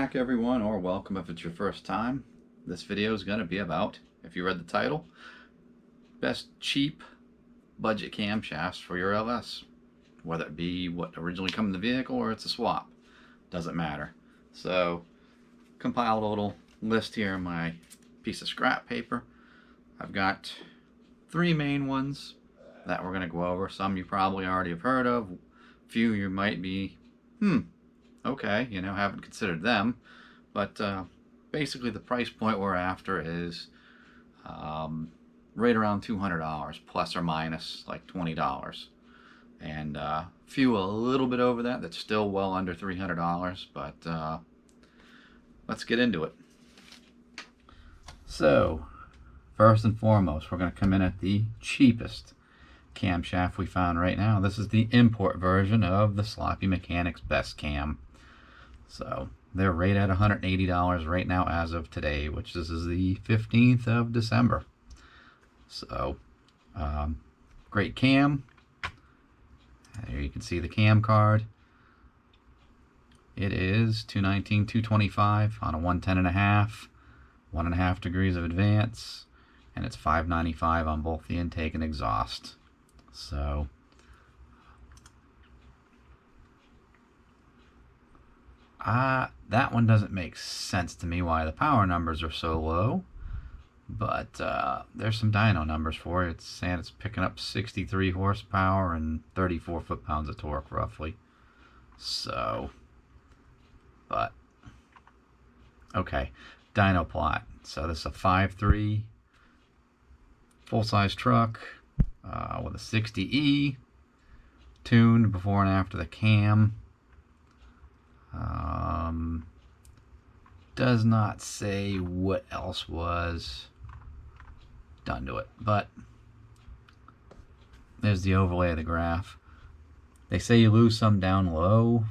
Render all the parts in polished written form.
back, everyone, or welcome if it's your first time. This video is going to be about, if you read the title, best cheap budget camshafts for your LS. Whether it be what originally come in the vehicle or it's a swap, doesn't matter. So, compiled a little list here in my piece of scrap paper. I've got three main ones that we're going to go over. Some you probably already have heard of. A few you might be, okay, haven't considered them. But basically the price point we're after is right around $200, plus or minus like $20. And few a little bit over that, that's still well under $300, but let's get into it. So, first and foremost, we're going to come in at the cheapest camshaft we found right now. This is the import version of the Sloppy Mechanics Best Cam. So they're right at $180 right now as of today, which this is the 15th of December. So great cam. There you can see the cam card. It is 219, 225 on a 110.5, 1.5 degrees of advance, and it's $595 on both the intake and exhaust. So that one doesn't make sense to me why the power numbers are so low, but there's some dyno numbers for it. It's saying it's picking up 63 horsepower and 34 foot-pounds of torque roughly. So, but okay, dyno plot. So this is a 5.3 full-size truck with a 60E, tuned before and after the cam. Does not say what else was done to it, but there's the overlay of the graph. They say you lose some down low.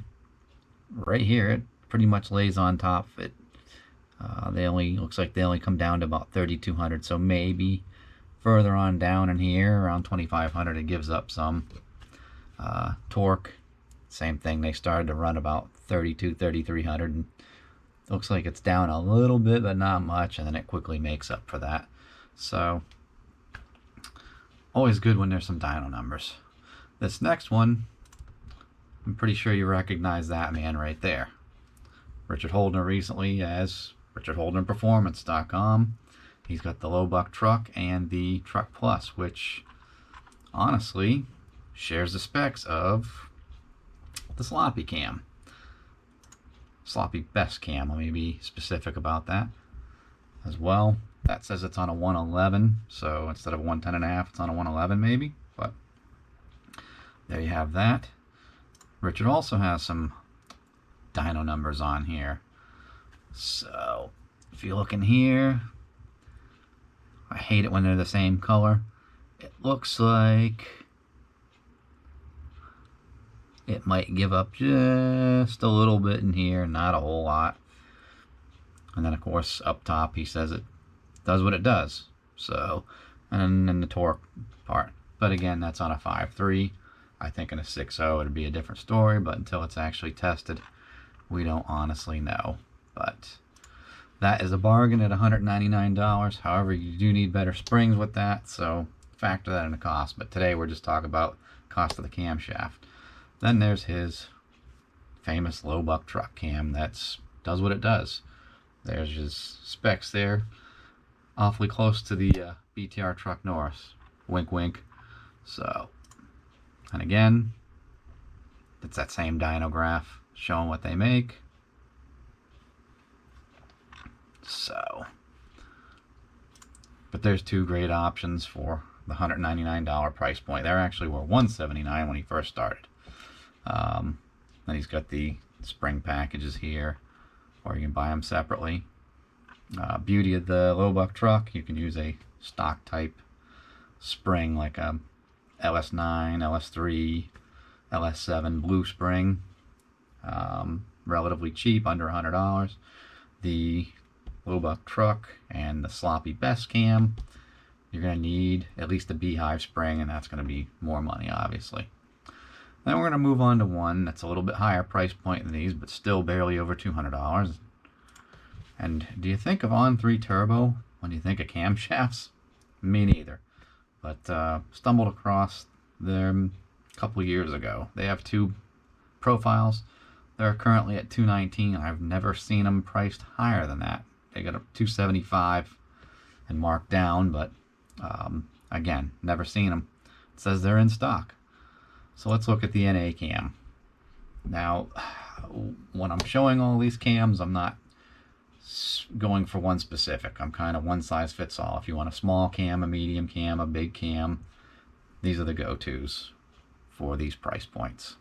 Right here, it pretty much lays on top of it. Looks like they only come down to about 3,200, so maybe further on down in here, around 2,500, it gives up some torque. Same thing, they started to run about 32, 3,300, and looks like it's down a little bit, but not much, and then it quickly makes up for that. So, always good when there's some dyno numbers. This next one, I'm pretty sure you recognize that man right there. Richard Holdener recently as RichardHoldenerPerformance.com. He's got the low buck truck and the Truck Plus, which honestly shares the specs of the Sloppy Cam. Sloppy Best Cam, let me be specific about that as well. That says it's on a 111, so instead of a 110.5, it's on a 111 maybe, but there you have that. Richard also has some dyno numbers on here. So if you look in here, I hate it when they're the same color. It looks like it might give up just a little bit in here, not a whole lot. And then of course up top he says it does what it does. So, and then the torque part. But again, that's on a 5.3. I think in a 6.0 it'd be a different story, but until it's actually tested, we don't honestly know. But that is a bargain at $199. However, you do need better springs with that, so factor that in the cost. But today we're just talking about cost of the camshaft. Then there's his famous low buck truck cam that does what it does. There's his specs there, awfully close to the BTR Truck Norris. Wink, wink. So, and again, it's that same dyno graph showing what they make. So, but there's two great options for the $199 price point. There actually were $179 when he first started. Then he's got the spring packages here, or you can buy them separately. Beauty of the low buck truck, you can use a stock type spring like a LS9, LS3, LS7 blue spring. Relatively cheap, under $100. The low buck truck and the Sloppy Best Cam, you're going to need at least a beehive spring, and that's going to be more money obviously. Then we're going to move on to one that's a little bit higher price point than these, but still barely over $200. And do you think of on-3 turbo when you think of camshafts? Me neither. But stumbled across them a couple years ago. They have two profiles. They're currently at $219. I've never seen them priced higher than that. They got a $275 and marked down, but again, never seen them. It says they're in stock. So let's look at the NA cam. Now, when I'm showing all these cams, I'm not going for one specific. I'm kind of one size fits all. If you want a small cam, a medium cam, a big cam, these are the go-tos for these price points.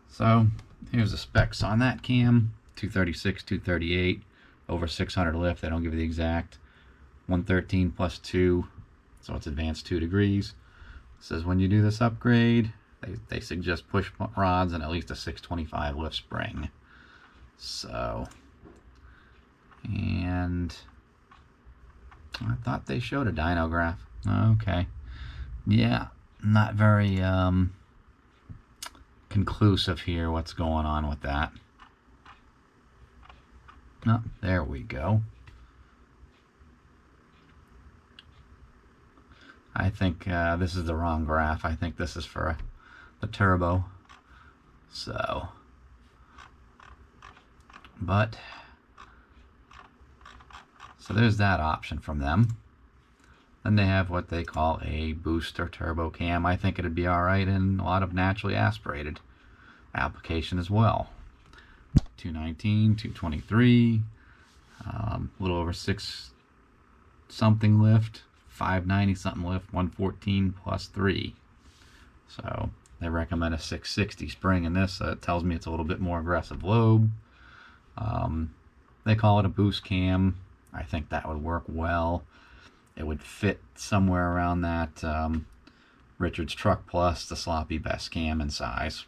So here's the specs on that cam. 236, 238, over 600 lift. They don't give you the exact. 113 plus 2, so it's advanced 2 degrees. It says when you do this upgrade, they suggest push rods and at least a 625 lift spring. So, and I thought they showed a dyno graph. Okay. Yeah, not very conclusive here what's going on with that. Oh, there we go. I think this is the wrong graph. I think this is for the turbo. So, but, so there's that option from them. Then they have what they call a booster turbo cam. I think it'd be alright in a lot of naturally aspirated application as well. 219, 223, a little over 6 something lift, 590 something lift, 114 plus 3. So they recommend a 660 spring in this. It tells me it's a little bit more aggressive lobe. They call it a boost cam. I think that would work well. It would fit somewhere around that Richards Truck Plus, the sloppy best cam in size.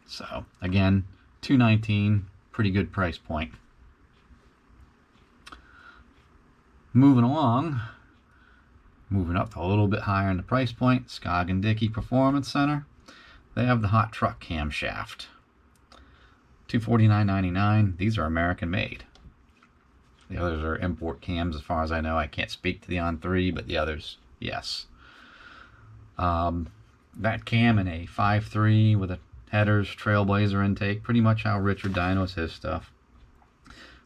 So again, $219, pretty good price point. Moving along, moving up a little bit higher in the price point, Scoggin-Dickey Performance Center. They have the hot truck camshaft. $249.99. These are American made. The others are import cams as far as I know. I can't speak to the on3, but the others, yes. That cam in a 5.3 with a headers, Trailblazer intake, pretty much how Richard dynos his stuff,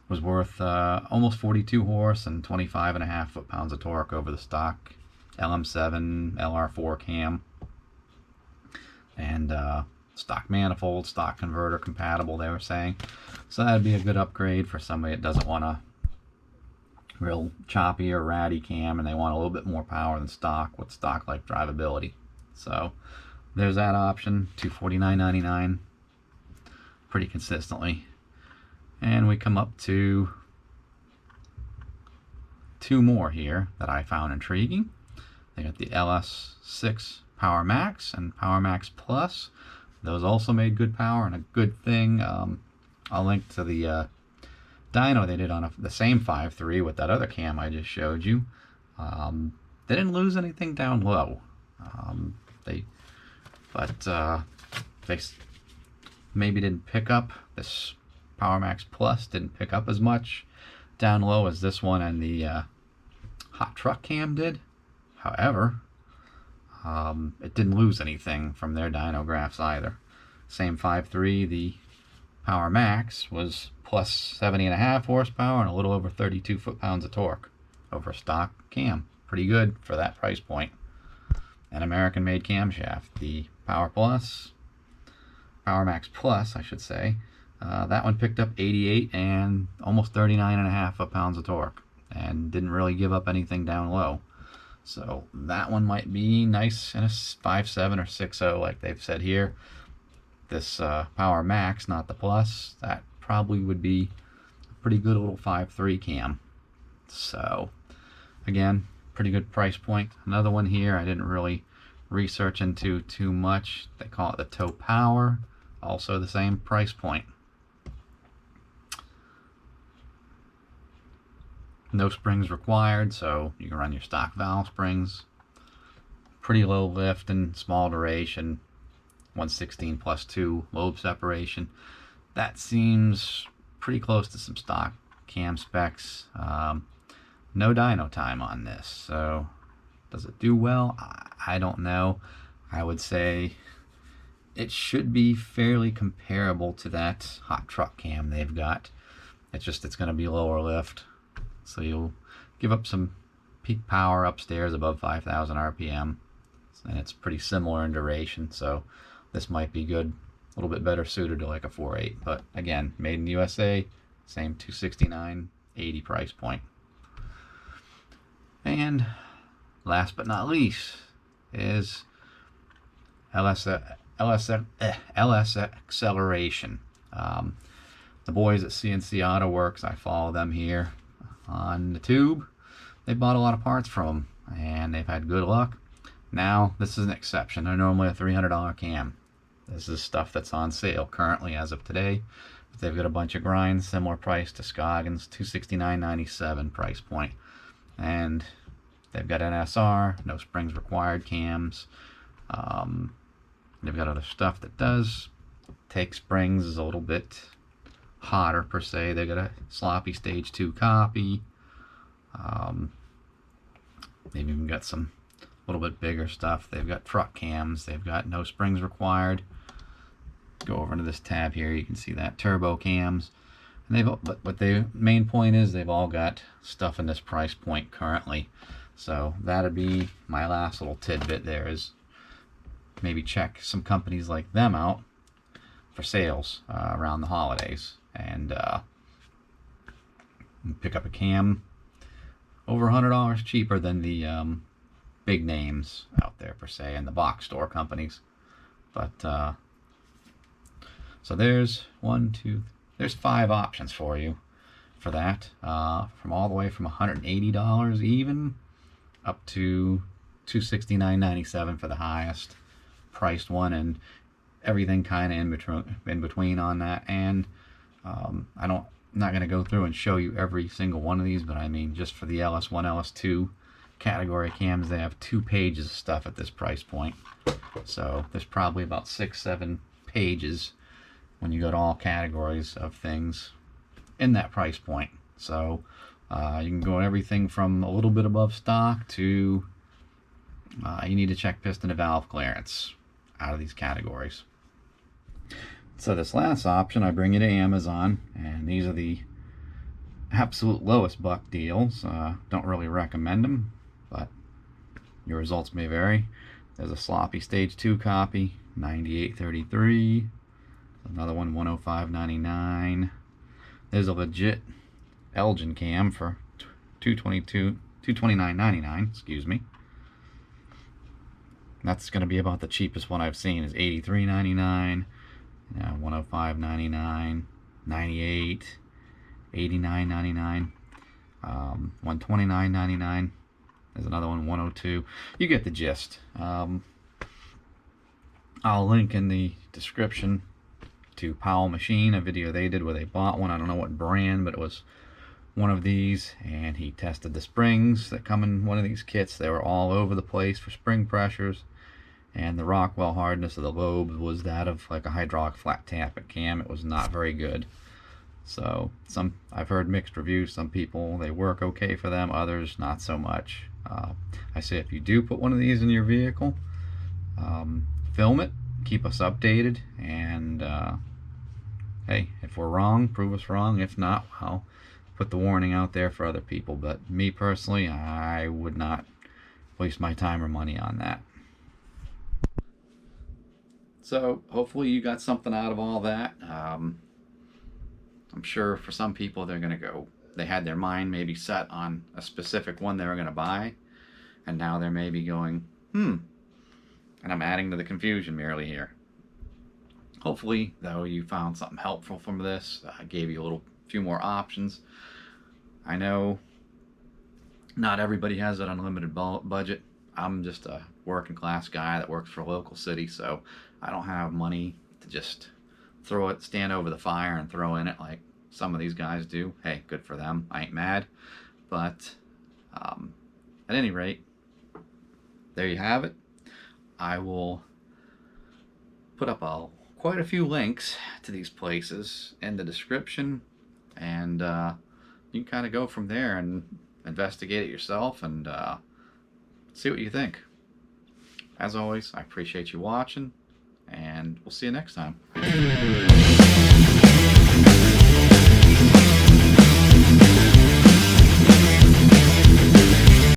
was worth almost 42 horse and 25.5 foot-pounds of torque over the stock LM7 LR4 cam. And stock manifold, stock converter compatible, they were saying. So that'd be a good upgrade for somebody that doesn't want a real choppy or ratty cam and they want a little bit more power than stock with stock-like drivability. So there's that option, $249.99, pretty consistently. And we come up to two more here that I found intriguing. They got the LS6 Power Max and Power Max Plus. Those also made good power, and a good thing, I'll link to the dyno they did on the same 5.3 with that other cam I just showed you. They didn't lose anything down low. They maybe didn't pick up, this Power Max Plus didn't pick up as much down low as this one and the hot truck cam did. However, it didn't lose anything from their dyno graphs either. Same 5.3, the Power Max was plus 70.5 horsepower and a little over 32 foot-pounds of torque over stock cam. Pretty good for that price point. An American-made camshaft. The Power Max Plus, I should say, that one picked up 88 and almost 39.5 foot-pounds of torque and didn't really give up anything down low. So that one might be nice in a 5.7 or 6.0 like they've said here. This Power Max, not the Plus, that probably would be a pretty good little 5.3 cam. So again, pretty good price point. Another one here I didn't really research into too much. They call it the Tow Power, also the same price point. No springs required, so you can run your stock valve springs. Pretty low lift and small duration. 116 plus 2 lobe separation. that seems pretty close to some stock cam specs. No dyno time on this, so does it do well? I don't know. I would say it should be fairly comparable to that hot truck cam they've got. It's just it's going to be lower lift, so you'll give up some peak power upstairs above 5,000 RPM, and it's pretty similar in duration, so this might be good, a little bit better suited to like a 4.8, but again, made in the USA, same $269.80 price point. And last but not least is LSXceleration. The boys at CNC Auto Works, I follow them here on the tube. They bought a lot of parts from them, and they've had good luck. Now, this is an exception. They're normally a $300 cam. This is stuff that's on sale currently as of today. But they've got a bunch of grinds, similar price to Scoggins, $269.97 price point. And they've got NSR, no springs required cams. They've got other stuff that does take springs, is a little bit hotter per se. They got a sloppy stage 2 copy. They've even got some little bit bigger stuff. They've got truck cams. They've got no springs required. Go over into this tab here, you can see that turbo cams. And they've, but the main point is they've all got stuff in this price point currently. So that'd be my last little tidbit there, is maybe check some companies like them out for sales around the holidays, and pick up a cam over $100 cheaper than the big names out there per se, and the box store companies. But so there's there's 5 options for you for that, from all the way from $180 even up to $269.97 for the highest priced one, and everything kind of in between on that. And I'm not going to go through and show you every single one of these, but I mean, just for the LS1, LS2 category cams, they have 2 pages of stuff at this price point. So there's probably about 6-7 pages when you go to all categories of things in that price point. So you can go everything from a little bit above stock to you need to check piston and valve clearance out of these categories. So this last option, I bring you to Amazon, and these are the absolute lowest buck deals. Don't really recommend them, but your results may vary. There's a sloppy stage 2 copy, $98.33. Another one, $105.99. There's a legit Elgin cam for $229.99. Excuse me. That's going to be about the cheapest one I've seen, is $83.99. $105.99, $98, $89.99, $129.99. There's another one, $102. You get the gist. I'll link in the description to Powell Machine, a video they did where they bought one. I don't know what brand, but it was one of these, and he tested the springs that come in one of these kits. They were all over the place for spring pressures, and the Rockwell hardness of the lobes was that of like a hydraulic flat tappet cam. It was not very good. So I've heard mixed reviews. Some people, they work okay for them, others not so much. I say if you do put one of these in your vehicle, film it, keep us updated, and hey, if we're wrong, prove us wrong. If not, well, put the warning out there for other people. But me personally, I would not waste my time or money on that. So hopefully you got something out of all that. I'm sure for some people they had their mind maybe set on a specific one they were going to buy, and now they're maybe going, and I'm adding to the confusion merely here. Hopefully, though, you found something helpful from this. I gave you a few more options. I know not everybody has an unlimited budget. I'm just a working class guy that works for a local city, so I don't have money to just stand over the fire and throw in it like some of these guys do. Hey, good for them. I ain't mad. But at any rate, there you have it. I will put up a quite a few links to these places in the description, and you can kind of go from there and investigate it yourself and see what you think. As always, I appreciate you watching, and we'll see you next time.